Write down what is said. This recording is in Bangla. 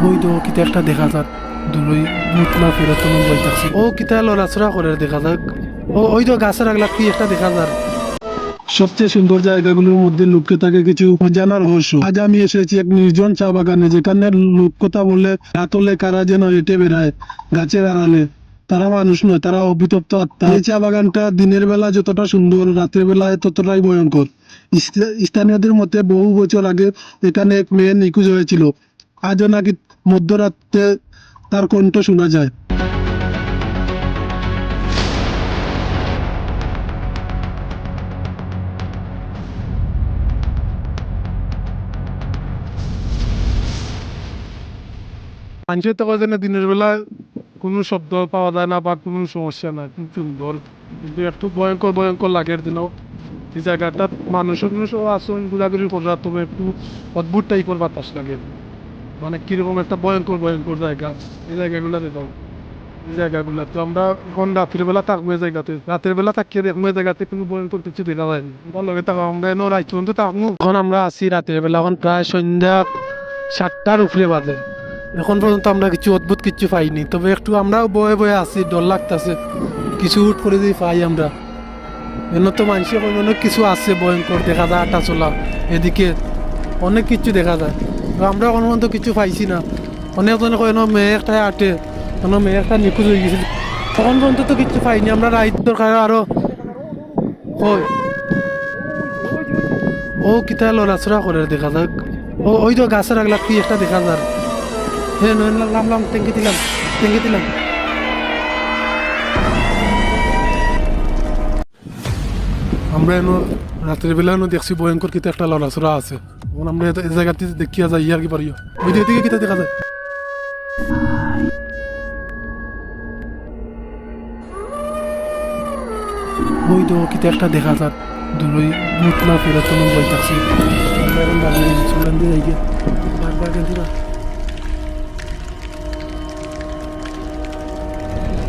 ওই তো কিতা একটা দেখা যাক দুলই ভূত না ফেরত বই থাকছে ও কিতা লড়াচড়া করে দেখা যাক ওই তো গাছের আগলা কি একটা দেখা যাক। সবচেয়ে সুন্দর জায়গাগুলোর মধ্যে লুকিয়ে থাকে কিছু অজানা রহস্য। আজ আমি এসেছি এক নির্জন চা বাগানে, যেখানে লোককথা বলে রাতলে কারা যেন হেঁটে বেড়ায় গাছের আড়ালে। তারা মানুষ নয়, তারা অভিতপ্ত আত্মা। এই চা বাগানটা দিনের বেলা যতটা সুন্দর, রাতের বেলায় ততটাই ভয়ঙ্কর। স্থানীয়দের মতে বহু বছর আগে এখানে এক মেয়ে নিখোঁজ হয়েছিল। আজও নাকি মধ্যরাতে তার কণ্ঠ শোনা যায়। মানুষের তো যেন দিনের বেলা কোনো শব্দ পাওয়া যায় না বা কোনো সমস্যা নাই, খুব সুন্দর কিন্তু একটু ভয়ঙ্কর ভয়ঙ্কর লাগে এর দিনও। এই জায়গাটা মানুষের আসন ঘোরাঘুরি করা তবে একটু অদ্ভুত টাইপের বাতাস লাগে, মানে কিরকম একটা ভয়ঙ্কর ভয়ঙ্কর জায়গা এই জায়গাগুলোতে যাও। এই জায়গাগুলো তো আমরা এখন রাতের বেলা থাকবো এই জায়গাতে, রাতের বেলা থাকিয়ে দেখবো এই জায়গাতে কোনো ভয়ঙ্কর কিছু দেখা যায়নি। ভালো লাগে থাকা আমরা এনে রাত পর্যন্ত থাকবো। এখন আমরা আছি রাতের বেলা, এখন প্রায় সন্ধ্যা 7টার উপরে বাজে। এখন পর্যন্ত আমরা কিছু অদ্ভুত কিছু পাইনি, তবে একটু আমরাও বয়ে বয়ে আছি, ডর লাগতেছে কিছু হুট করে যদি পাই আমরা। এনে তো মানুষের অনেক কিছু আছে ভয়ঙ্কর দেখা যায়, আটা চলা এদিকে অনেক কিছু দেখা যায়। তো আমরা কোনো পর্যন্ত কিছু পাইছি না। অনেকজনে কয় মেয়ে একটা আটে, কোনো মেয়ে একটা নিখোঁজ হয়ে গেছে, তখন পর্যন্ত তো কিছু পাইনি আমরা। রাইত দরকার আরো কই ও কিতা লড়াচড়া করে দেখা যাক ওই তো গাছের আগলা কি একটা দেখা যাক। হ্যাঁ নামলাম ট্যাঙ্কি দিলাম আমরা এনো রাতের বেলা এনো দেখছি ভয়ঙ্কর কিতা একটা লড়াচড়া আছে। এখন আমরা এই জায়গাতে দেখিয়া যাই আর কি পারিও ওই দিকে কিতা দেখা যায়। ওই তো কিতা একটা দেখা যাক দুলই ভূত না ফেরত বই থাকছি। আমরা এখন বাড়ি চলেন দিয়ে যাই গিয়ে বারবার গেছি না।